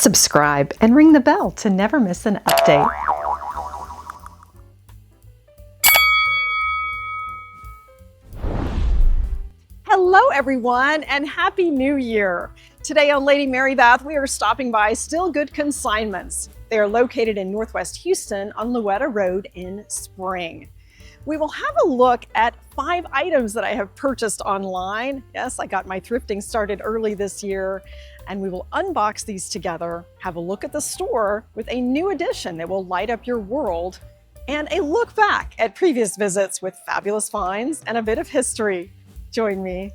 Subscribe and ring the bell to never miss an update. Hello everyone and Happy New Year! Today on Lady Mary Beth, we are stopping by StillGoode Consignments. They are located in Northwest Houston on Louetta Road in Spring. We will have a look at 5 items that I have purchased online. Yes, I got my thrifting started early this year, and we will unbox these together, have a look at the store with a new addition that will light up your world, and a look back at previous visits with fabulous finds and a bit of history. Join me.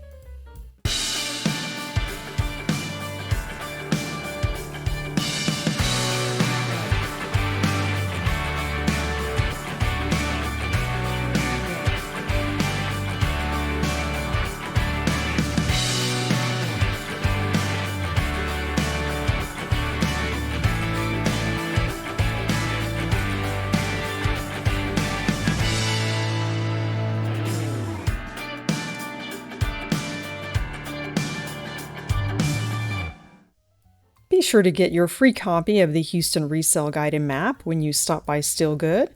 Be sure to get your free copy of the Houston Resale Guide and Map when you stop by StillGoode,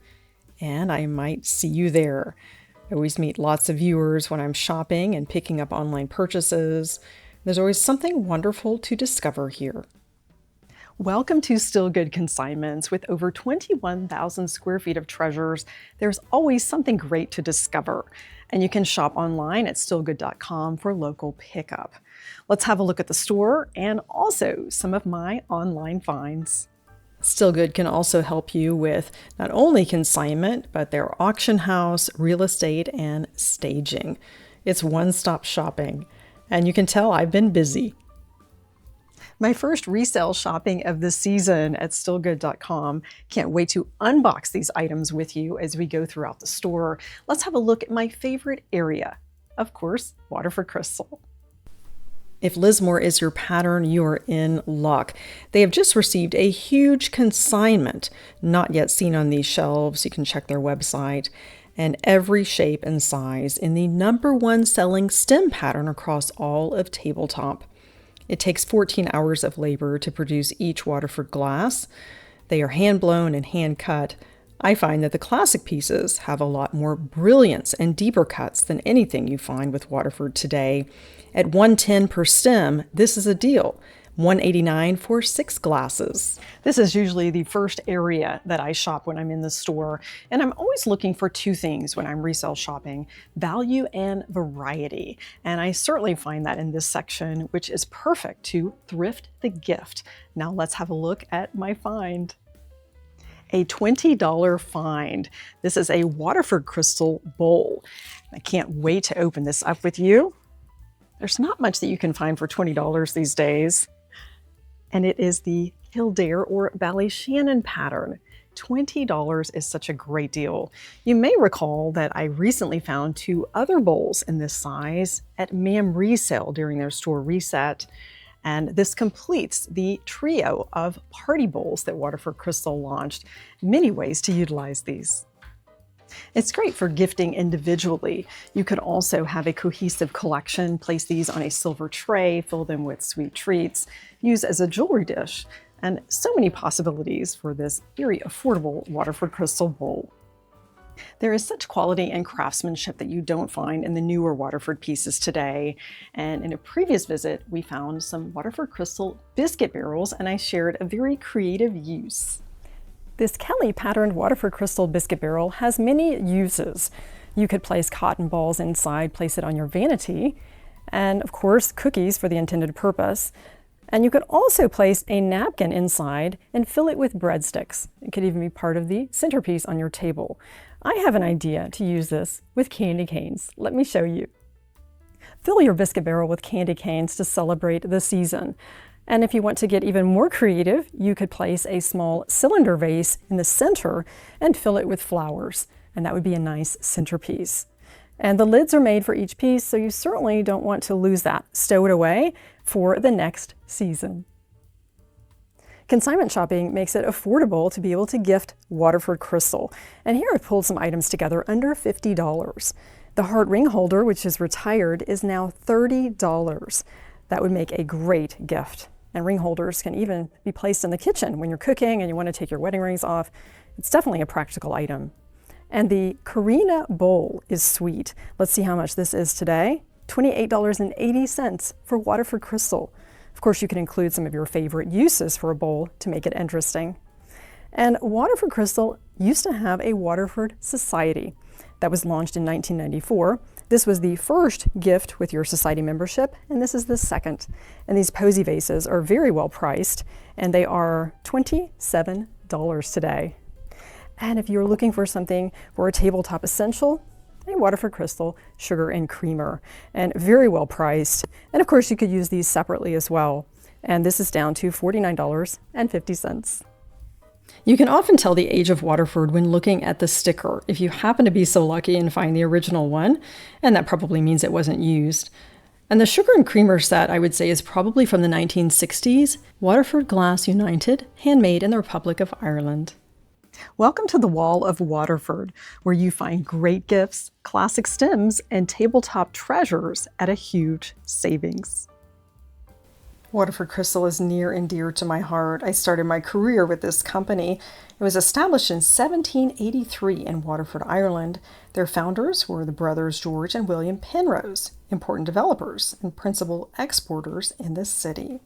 and I might see you there. I always meet lots of viewers when I'm shopping and picking up online purchases. There's always something wonderful to discover here. Welcome to StillGoode Consignments. With over 21,000 square feet of treasures, there's always something great to discover. And you can shop online at stillgoode.com for local pickup. Let's have a look at the store and also some of my online finds. StillGoode can also help you with not only consignment, but their auction house, real estate, and staging. It's one-stop shopping, and you can tell I've been busy. My first resale shopping of the season at stillgoode.com. Can't wait to unbox these items with you as we go throughout the store. Let's have a look at my favorite area. Of course, Waterford Crystal. If Lismore is your pattern, you're in luck. They have just received a huge consignment, not yet seen on these shelves. You can check their website. And every shape and size in the #1 selling stem pattern across all of Tabletop. It takes 14 hours of labor to produce each Waterford glass. They are hand-blown and hand-cut. I find that the classic pieces have a lot more brilliance and deeper cuts than anything you find with Waterford today. At $110 per stem, this is a deal. $189 for 6 glasses. This is usually the first area that I shop when I'm in the store, and I'm always looking for 2 things when I'm resale shopping: value and variety. And I certainly find that in this section, which is perfect to thrift the gift. Now let's have a look at my find. A $20 find. This is a Waterford Crystal bowl. I can't wait to open this up with you. There's not much that you can find for $20 these days. And it is the Kildare or Ballyshannon pattern. $20 is such a great deal. You may recall that I recently found 2 other bowls in this size at Mam Resale during their store reset. And this completes the trio of party bowls that Waterford Crystal launched. Many ways to utilize these. It's great for gifting individually. You could also have a cohesive collection, place these on a silver tray, fill them with sweet treats, use as a jewelry dish, and so many possibilities for this very affordable Waterford Crystal bowl. There is such quality and craftsmanship that you don't find in the newer Waterford pieces today. And in a previous visit, we found some Waterford Crystal biscuit barrels, and I shared a very creative use. This Kelly patterned Waterford Crystal biscuit barrel has many uses. You could place cotton balls inside, place it on your vanity, and of course cookies for the intended purpose. And you could also place a napkin inside and fill it with breadsticks. It could even be part of the centerpiece on your table. I have an idea to use this with candy canes. Let me show you. Fill your biscuit barrel with candy canes to celebrate the season. And if you want to get even more creative, you could place a small cylinder vase in the center and fill it with flowers. And that would be a nice centerpiece. And the lids are made for each piece, so you certainly don't want to lose that. Stow it away for the next season. Consignment shopping makes it affordable to be able to gift Waterford Crystal. And here I've pulled some items together under $50. The heart ring holder, which is retired, is now $30. That would make a great gift. And ring holders can even be placed in the kitchen when you're cooking and you want to take your wedding rings off. It's definitely a practical item. And the Karina bowl is sweet. Let's see how much this is today. $28.80 for Waterford Crystal. Of course, you can include some of your favorite uses for a bowl to make it interesting. And Waterford Crystal used to have a Waterford Society that was launched in 1994. This was the first gift with your society membership, and this is the second. And these posy vases are very well priced, and they are $27 today. And if you're looking for something for a tabletop essential, a Waterford Crystal sugar and creamer, and very well priced. And of course, you could use these separately as well. And this is down to $49.50. You can often tell the age of Waterford when looking at the sticker, if you happen to be so lucky and find the original one, and that probably means it wasn't used. And the sugar and creamer set, I would say, is probably from the 1960s. Waterford Glass United, handmade in the Republic of Ireland. Welcome to the Wall of Waterford, where you find great gifts, classic stems, and tabletop treasures at a huge savings. Waterford Crystal is near and dear to my heart. I started my career with this company. It was established in 1783 in Waterford, Ireland. Their founders were the brothers George and William Penrose, important developers and principal exporters in this city.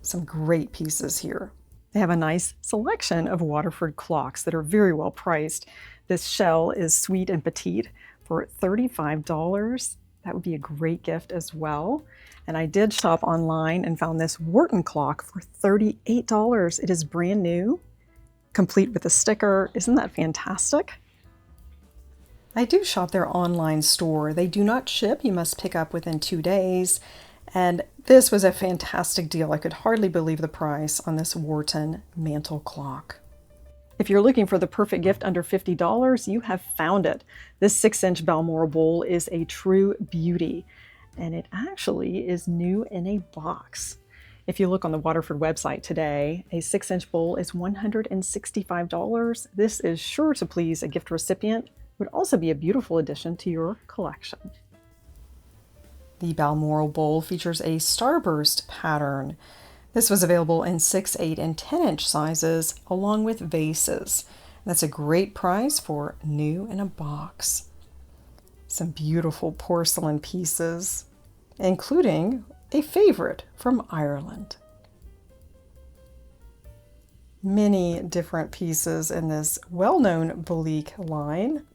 Some great pieces here. They have a nice selection of Waterford clocks that are very well priced. This shell is sweet and petite for $35. That would be a great gift as well. And I did shop online and found this Wharton clock for $38. It is brand new, complete with a sticker. Isn't that fantastic? I do shop their online store. They do not ship. You must pick up within 2 days. And this was a fantastic deal. I could hardly believe the price on this Wharton mantle clock. If you're looking for the perfect gift under $50, you have found it. This 6-inch Balmoral Bowl is a true beauty, and it actually is new in a box. If you look on the Waterford website today, a 6-inch bowl is $165. This is sure to please a gift recipient. It would also be a beautiful addition to your collection. The Balmoral Bowl features a starburst pattern. This was available in 6, 8, and 10-inch sizes, along with vases. That's a great price for new in a box. Some beautiful porcelain pieces, including a favorite from Ireland. Many different pieces in this well-known Bque line.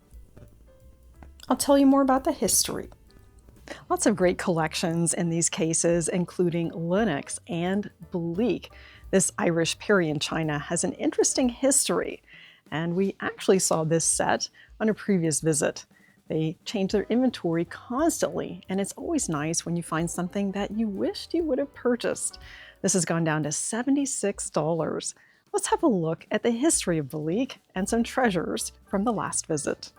I'll tell you more about the history. Lots of great collections in these cases, including Lenox and Bque. This Irish Parian china has an interesting history, and we actually saw this set on a previous visit. They change their inventory constantly, and it's always nice when you find something that you wished you would have purchased. This has gone down to $76. Let's have a look at the history of Bque and some treasures from the last visit.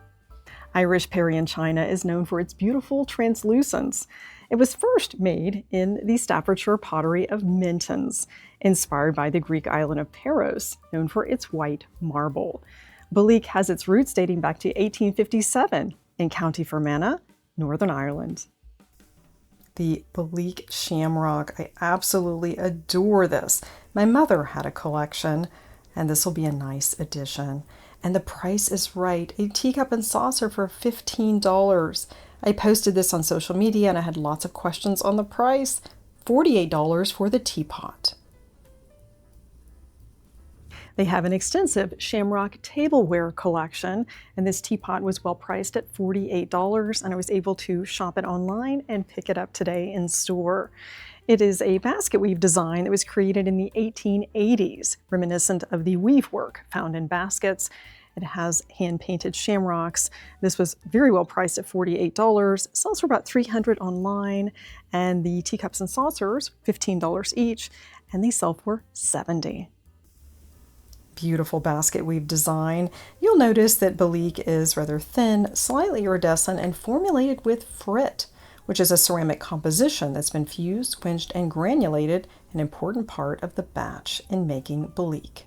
Irish Parian china is known for its beautiful translucence. It was first made in the Staffordshire pottery of Mentons, inspired by the Greek island of Paros, known for its white marble. Bque has its roots dating back to 1857 in County Fermanagh, Northern Ireland. The Bque Shamrock, I absolutely adore this. My mother had a collection, and this will be a nice addition. And the price is right. A teacup and saucer for $15. I posted this on social media and I had lots of questions on the price. $48 for the teapot. They have an extensive Shamrock tableware collection, and this teapot was well priced at $48, and I was able to shop it online and pick it up today in store. It is a basket weave design that was created in the 1880s, reminiscent of the weave work found in baskets. It has hand-painted shamrocks. This was very well priced at $48. Sells for about $300 online, and the teacups and saucers, $15 each, and they sell for $70. Beautiful basket weave design. You'll notice that Bque is rather thin, slightly iridescent, and formulated with frit, which is a ceramic composition that's been fused, quenched, and granulated, an important part of the batch in making Bque.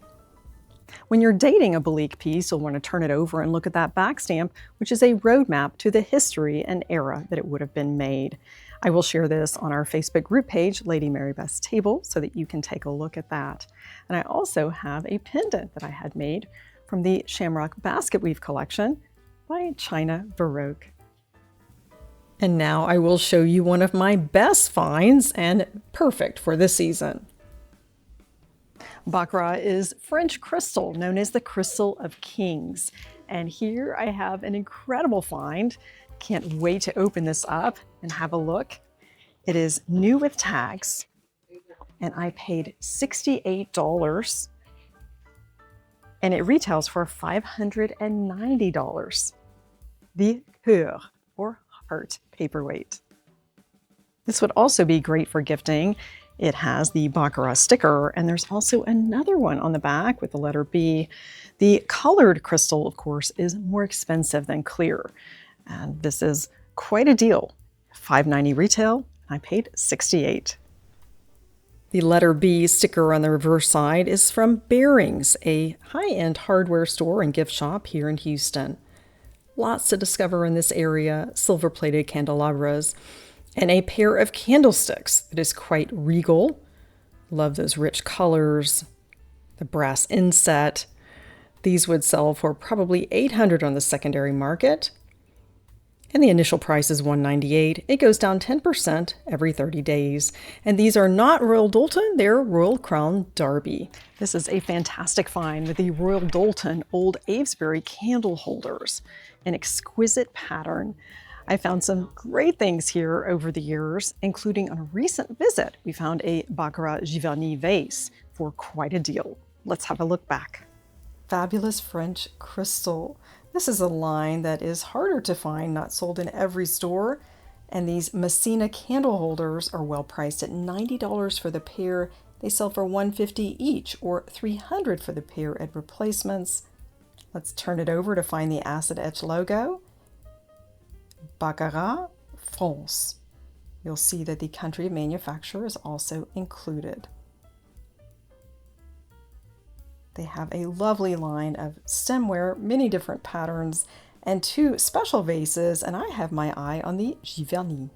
When you're dating a Bque piece, you'll want to turn it over and look at that back stamp, which is a roadmap to the history and era that it would have been made. I will share this on our Facebook group page, Lady Mary Beth's Table, so that you can take a look at that. And I also have a pendant that I had made from the Shamrock basket weave collection by China Baroque. And now I will show you one of my best finds and perfect for the season. Baccarat is French crystal, known as the Crystal of Kings. And here I have an incredible find. Can't wait to open this up and have a look. It is new with tags, and I paid $68, and it retails for $590. The Cœur, or heart paperweight. This would also be great for gifting. It has the Baccarat sticker, and there's also another one on the back with the letter B. The colored crystal, of course, is more expensive than clear, and this is quite a deal. $590 retail, I paid $68. The letter B sticker on the reverse side is from Bearings, a high-end hardware store and gift shop here in Houston. Lots to discover in this area, silver-plated candelabras, and a pair of candlesticks that is quite regal. Love those rich colors, the brass inset. These would sell for probably $800 on the secondary market. And the initial price is $198. It goes down 10% every 30 days. And these are not Royal Doulton, they're Royal Crown Derby. This is a fantastic find with the Royal Doulton Old Avesbury candle holders, an exquisite pattern. I found some great things here over the years, including on a recent visit. We found a Baccarat Giverny vase for quite a deal. Let's have a look back. Fabulous French crystal. This is a line that is harder to find, not sold in every store. And these Messina candle holders are well priced at $90 for the pair. They sell for $150 each, or $300 for the pair at replacements. Let's turn it over to find the acid etch logo. Baccarat, France. You'll see that the country of manufacture is also included. They have a lovely line of stemware, many different patterns, and two special vases, and I have my eye on the Giverny.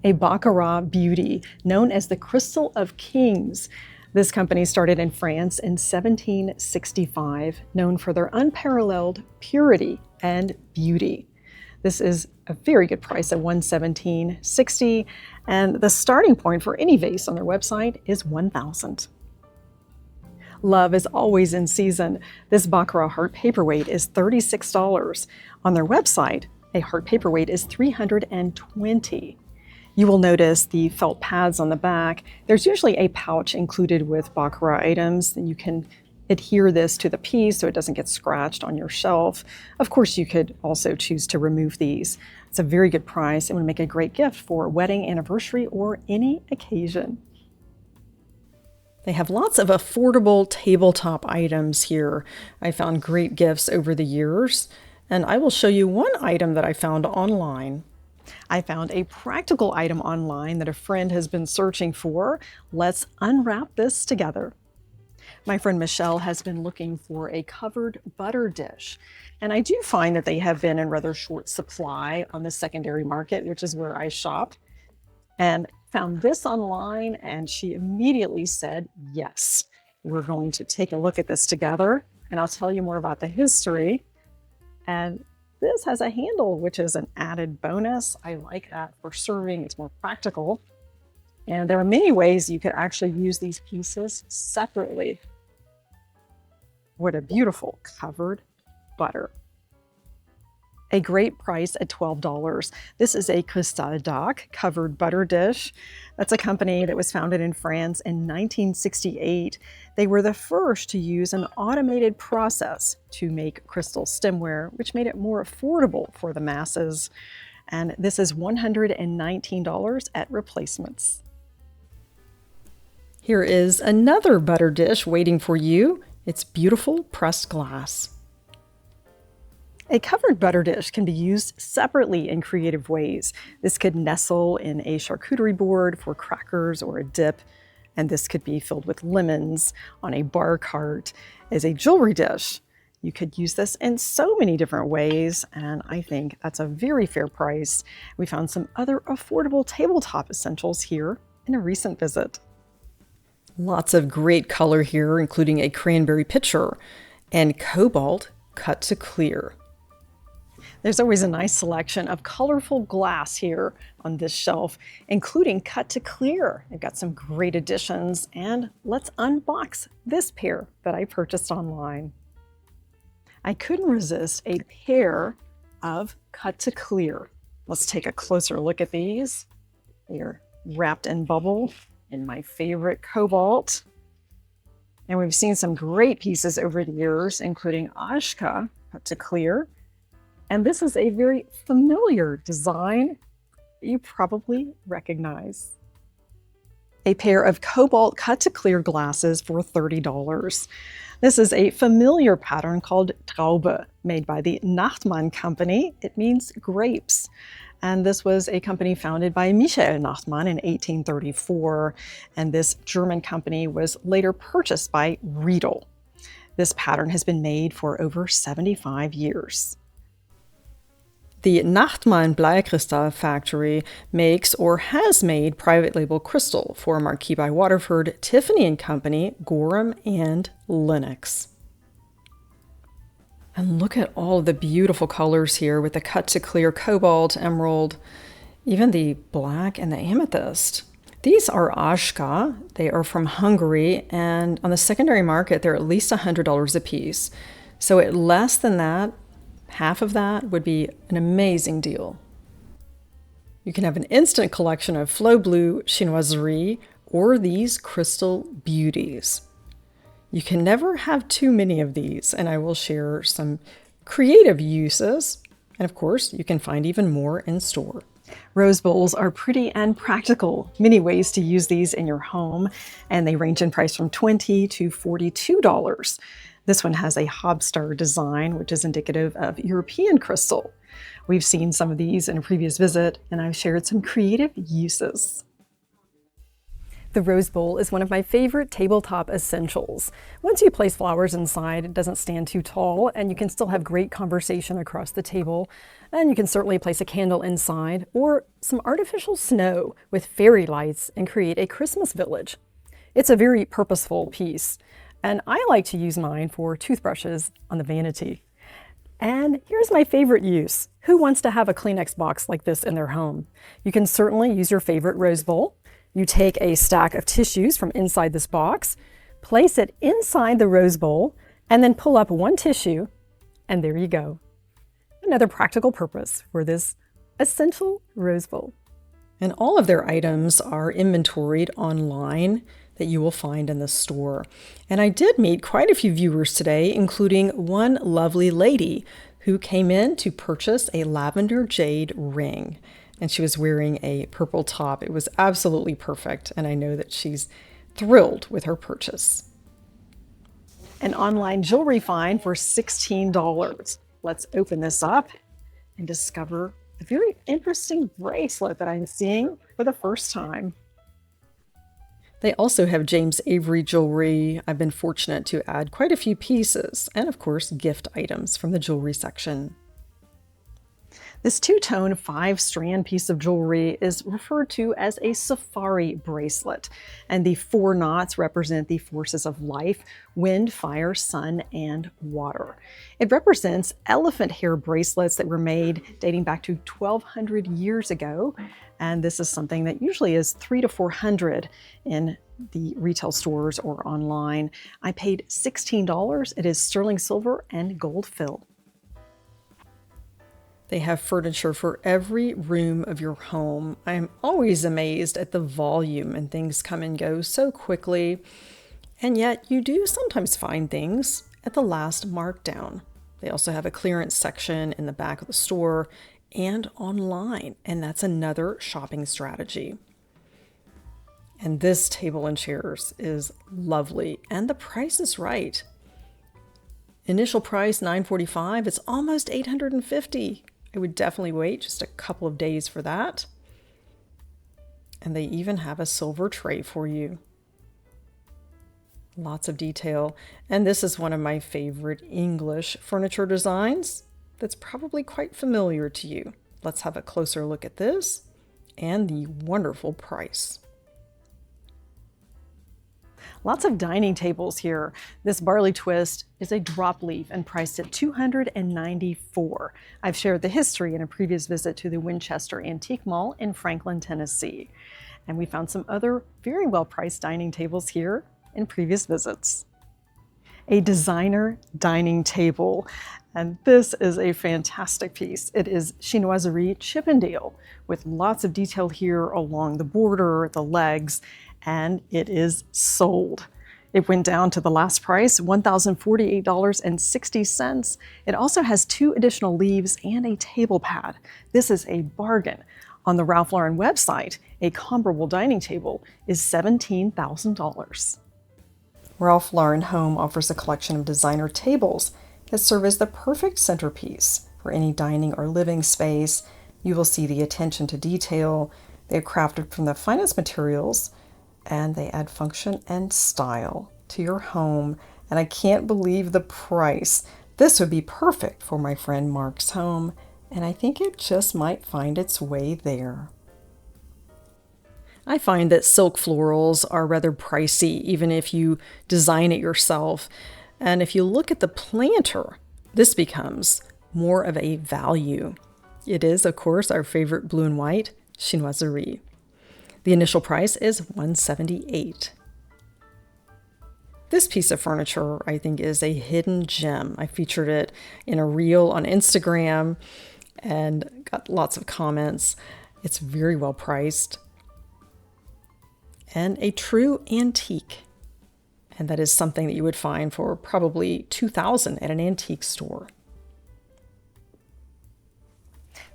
A Baccarat beauty known as the Crystal of Kings. This company started in France in 1765, known for their unparalleled purity and beauty. This is a very good price at $117.60, and the starting point for any vase on their website is $1,000. Love is always in season. This Baccarat heart paperweight is $36. On their website, a heart paperweight is $320. You will notice the felt pads on the back. There's usually a pouch included with Baccarat items, and you can adhere this to the piece so it doesn't get scratched on your shelf. Of course, you could also choose to remove these. It's a very good price and would make a great gift for a wedding, anniversary, or any occasion. They have lots of affordable tabletop items here. I found great gifts over the years, and I will show you one item that I found online. I found a practical item online that a friend has been searching for. Let's unwrap this together. My friend Michelle has been looking for a covered butter dish, and I do find that they have been in rather short supply on the secondary market, which is where I shop, and found this online, and she immediately said, yes, we're going to take a look at this together, and I'll tell you more about the history. And this has a handle, which is an added bonus. I like that for serving. It's more practical. And there are many ways you could actually use these pieces separately. What a beautiful covered butter. A great price at $12. This is a Cristal d'Arc covered butter dish. That's a company that was founded in France in 1968. They were the first to use an automated process to make crystal stemware, which made it more affordable for the masses. And this is $119 at replacements. Here is another butter dish waiting for you. It's beautiful pressed glass. A covered butter dish can be used separately in creative ways. This could nestle in a charcuterie board for crackers or a dip. And this could be filled with lemons on a bar cart as a jewelry dish. You could use this in so many different ways, and I think that's a very fair price. We found some other affordable tabletop essentials here in a recent visit. Lots of great color here, including a cranberry pitcher and Cobalt Cut to clear. There's always a nice selection of colorful glass here on this shelf, including cut to clear. They've got some great additions, and let's unbox this pair that I purchased online. I couldn't resist a pair of cut to clear. Let's take a closer look at these. They are wrapped in bubble in my favorite cobalt. And we've seen some great pieces over the years, including Ashka cut to clear. And this is a very familiar design that you probably recognize. A pair of Cobalt Cut to clear glasses for $30. This is a familiar pattern called Traube, made by the Nachtmann Company. It means grapes. And this was a company founded by Michael Nachtmann in 1834. And this German company was later purchased by Riedel. This pattern has been made for over 75 years. The Nachtmann Bque Crystal factory makes or has made private label crystal for Marquis by Waterford, Tiffany & Company, Gorham, and Lenox. And look at all of the beautiful colors here with the cut to clear cobalt, emerald, even the black and the amethyst. These are Ashka. They are from Hungary, and on the secondary market, they're at least $100 a piece. So at less than that, half of that would be an amazing deal. You can have an instant collection of Flow Blue chinoiserie or these crystal beauties. You can never have too many of these, and I will share some creative uses. And of course, you can find even more in store. Rose bowls are pretty and practical. Many ways to use these in your home, and they range in price from $20 to $42. This one has a hobstar design, which is indicative of European crystal. We've seen some of these in a previous visit, and I've shared some creative uses. The rose bowl is one of my favorite tabletop essentials. Once you place flowers inside, it doesn't stand too tall, and you can still have great conversation across the table. And you can certainly place a candle inside or some artificial snow with fairy lights and create a Christmas village. It's a very purposeful piece. And I like to use mine for toothbrushes on the vanity. And here's my favorite use. Who wants to have a Kleenex box like this in their home? You can certainly use your favorite rose bowl. You take a stack of tissues from inside this box, place it inside the rose bowl, and then pull up one tissue, and there you go. Another practical purpose for this essential rose bowl. And all of their items are inventoried online that you will find in the store. And I did meet quite a few viewers today, including one lovely lady who came in to purchase a lavender jade ring. And she was wearing a purple top. It was absolutely perfect. And I know that she's thrilled with her purchase. An online jewelry find for $16. Let's open this up and discover a very interesting bracelet that I'm seeing for the first time. They also have James Avery jewelry. I've been fortunate to add quite a few pieces, and of course, gift items from the jewelry section. This two-tone 5-strand piece of jewelry is referred to as a safari bracelet, and the 4 knots represent the forces of life: wind, fire, sun, and water. It represents elephant hair bracelets that were made dating back to 1200 years ago, and this is something that usually is $300 to $400 in the retail stores or online. I paid $16. It is sterling silver and gold fill. They have furniture for every room of your home. I'm always amazed at the volume, and things come and go so quickly. And yet you do sometimes find things at the last markdown. They also have a clearance section in the back of the store and online, and that's another shopping strategy. And this table and chairs is lovely, and the price is right. Initial price $945. It's almost $850. I would definitely wait just a couple of days for that. And they even have a silver tray for you. Lots of detail. And this is one of my favorite English furniture designs that's probably quite familiar to you. Let's have a closer look at this and the wonderful price. Lots of dining tables here. This barley twist is a drop leaf and priced at $294. I've shared the history in a previous visit to the Winchester Antique Mall in Franklin, Tennessee. And we found some other very well-priced dining tables here in previous visits. A designer dining table. And this is a fantastic piece. It is chinoiserie Chippendale with lots of detail here along the border, the legs, and it is sold. It went down to the last price, $1,048.60. It also has 2 additional leaves and a table pad. This is a bargain. On the Ralph Lauren website, a comparable dining table is $17,000. Ralph Lauren Home offers a collection of designer tables that serve as the perfect centerpiece for any dining or living space. You will see the attention to detail. They are crafted from the finest materials, and they add function and style to your home. And I can't believe the price. This would be perfect for my friend Mark's home, and I think it just might find its way there. I find that silk florals are rather pricey, even if you design it yourself. And if you look at the planter, this becomes more of a value. It is, of course, our favorite blue and white chinoiserie. The initial price is $178. This piece of furniture, I think, is a hidden gem. I featured it in a reel on Instagram and got lots of comments. It's very well priced and a true antique. And that is something that you would find for probably $2,000 at an antique store.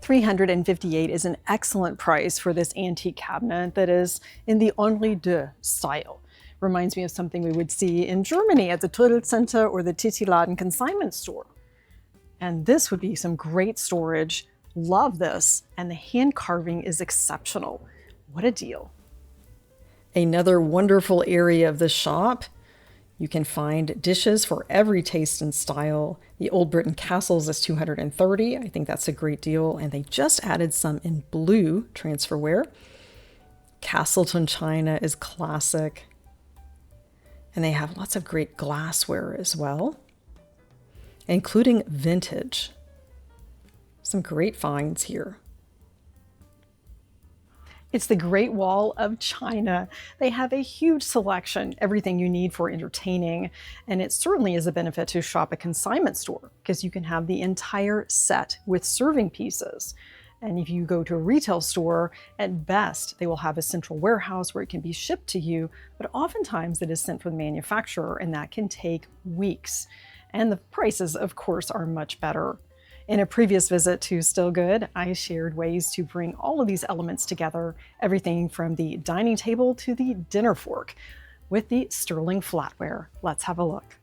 $358 is an excellent price for this antique cabinet that is in the Henri II style. Reminds me of something we would see in Germany at the Center or the THRIFT Consignment store. And this would be some great storage. Love this. And the hand carving is exceptional. What a deal. Another wonderful area of the shop. You can find dishes for every taste and style. The Old Britain Castles is $230. I think that's a great deal. And they just added some in blue transferware. Castleton china is classic. And they have lots of great glassware as well, including vintage. Some great finds here. It's the Great Wall of China. They have a huge selection, everything you need for entertaining. And it certainly is a benefit to shop a consignment store because you can have the entire set with serving pieces. And if you go to a retail store, at best, they will have a central warehouse where it can be shipped to you, but oftentimes it is sent from the manufacturer and that can take weeks. And the prices, of course, are much better. In a previous visit to StillGoode, I shared ways to bring all of these elements together, everything from the dining table to the dinner fork, with the sterling flatware. Let's have a look.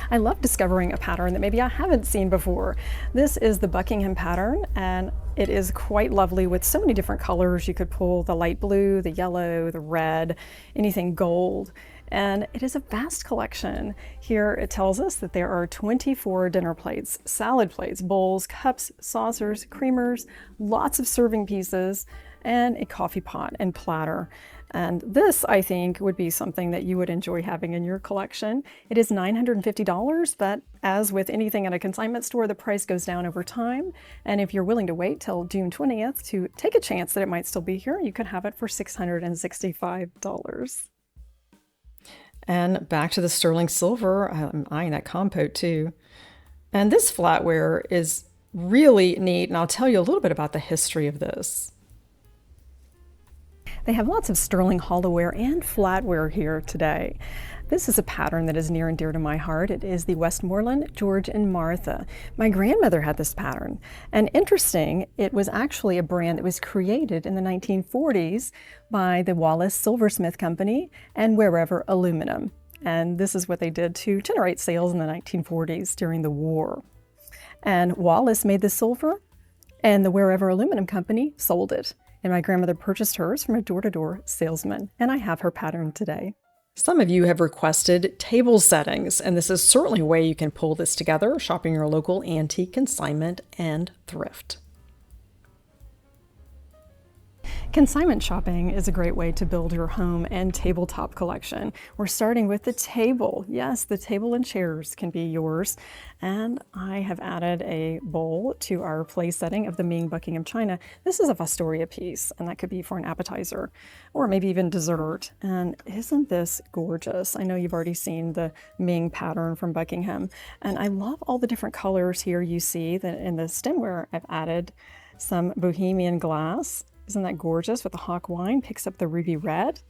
I love discovering a pattern that maybe I haven't seen before. This is the Buckingham pattern, and it is quite lovely with so many different colors. You could pull the light blue, the yellow, the red, anything gold. And it is a vast collection. Here it tells us that there are 24 dinner plates, salad plates, bowls, cups, saucers, creamers, lots of serving pieces, and a coffee pot and platter. And this, I think, would be something that you would enjoy having in your collection. It is $950, but as with anything at a consignment store, the price goes down over time. And if you're willing to wait till June 20th to take a chance that it might still be here, you could have it for $665. And back to the sterling silver. I'm eyeing that compote too. And this flatware is really neat, and I'll tell you a little bit about the history of this. They have lots of sterling hollowware and flatware here today. This is a pattern that is near and dear to my heart. It is the Westmoreland George and Martha. My grandmother had this pattern. And interesting, it was actually a brand that was created in the 1940s by the Wallace Silversmith Company and Wherever Aluminum. And this is what they did to generate sales in the 1940s during the war. And Wallace made the silver, and the Wherever Aluminum Company sold it. And my grandmother purchased hers from a door-to-door salesman, and I have her pattern today. Some of you have requested table settings, and this is certainly a way you can pull this together, shopping your local antique, consignment, and thrift. Consignment shopping is a great way to build your home and tabletop collection. We're starting with the table. Yes, the table and chairs can be yours. And I have added a bowl to our place setting of the Ming Buckingham china. This is a Fostoria piece, and that could be for an appetizer or maybe even dessert. And isn't this gorgeous? I know you've already seen the Ming pattern from Buckingham. And I love all the different colors here. You see that in the stemware, I've added some bohemian glass. Isn't that gorgeous? With the hawk wine, picks up the ruby red.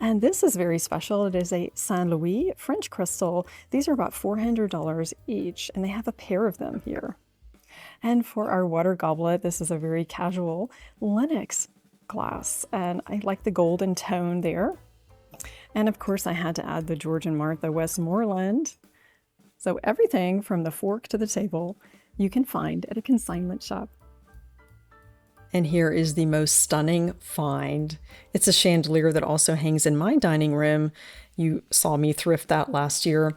And this is very special. It is a Saint Louis French crystal. These are about $400 each, and they have a pair of them here. And for our water goblet, this is a very casual Lenox glass, and I like the golden tone there. And of course, I had to add the George and Martha Westmoreland. So everything from the fork to the table, you can find at a consignment shop. And here is the most stunning find. It's a chandelier that also hangs in my dining room. You saw me thrift that last year.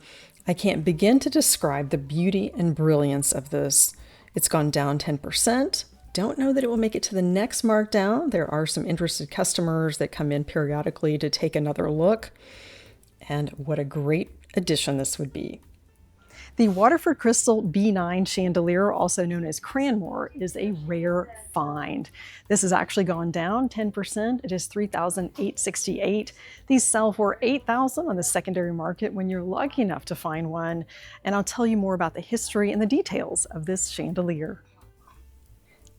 I can't begin to describe the beauty and brilliance of this. It's gone down 10%. Don't know that it will make it to the next markdown. There are some interested customers that come in periodically to take another look. And what a great addition this would be. The Waterford Crystal B9 chandelier, also known as Cranmore, is a rare find. This has actually gone down 10%. It is $3,868. These sell for $8,000 on the secondary market when you're lucky enough to find one. And I'll tell you more about the history and the details of this chandelier.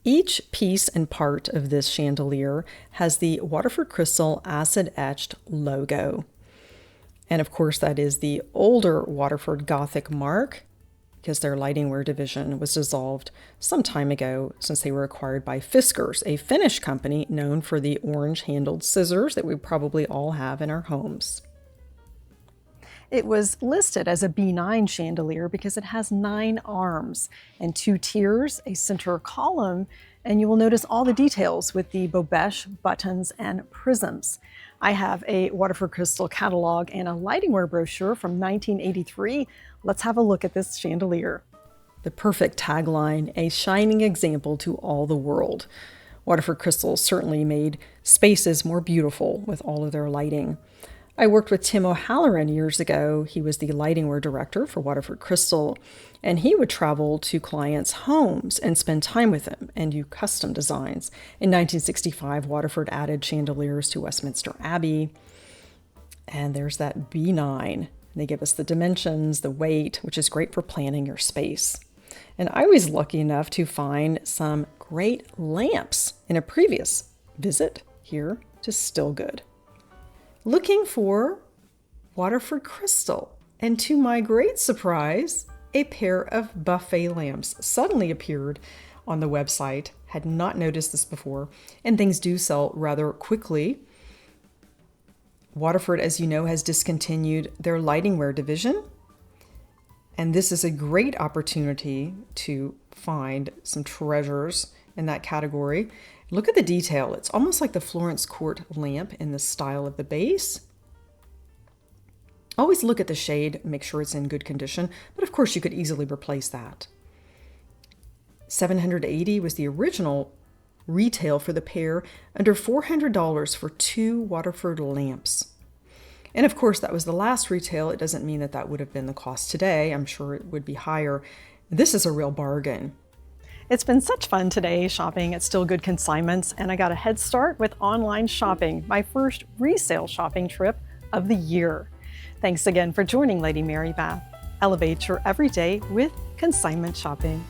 Each piece and part of this chandelier has the Waterford Crystal acid-etched logo. And of course, that is the older Waterford Gothic mark, because their lightingware division was dissolved some time ago since they were acquired by Fiskars, a Finnish company known for the orange-handled scissors that we probably all have in our homes. It was listed as a B9 chandelier because it has 9 arms and 2 tiers, a center column, and you will notice all the details with the bobèche, buttons, and prisms. I have a Waterford Crystal catalog and a lightingware brochure from 1983. Let's have a look at this chandelier. The perfect tagline, a shining example to all the world. Waterford Crystal certainly made spaces more beautiful with all of their lighting. I worked with Tim O'Halloran years ago. He was the lightingware director for Waterford Crystal, and he would travel to clients' homes and spend time with them and do custom designs. In 1965, Waterford added chandeliers to Westminster Abbey, and there's that B9. They give us the dimensions, the weight, which is great for planning your space. And I was lucky enough to find some great lamps in a previous visit here to StillGoode. Looking for Waterford Crystal, and to my great surprise, a pair of buffet lamps suddenly appeared on the website. Had not noticed this before, and things do sell rather quickly. Waterford, as you know, has discontinued their lightingware division, and this is a great opportunity to find some treasures in that category. Look at the detail. It's almost like the Florence Court lamp in the style of the base. Always look at the shade, make sure it's in good condition, but of course you could easily replace that. $780 was the original retail for the pair, under $400 for 2 Waterford lamps. And of course that was the last retail. It doesn't mean that that would have been the cost today. I'm sure it would be higher. This is a real bargain. It's been such fun today shopping at StillGoode Consignments, and I got a head start with online shopping, my first resale shopping trip of the year. Thanks again for joining Lady Mary Bath. Elevate your everyday with consignment shopping.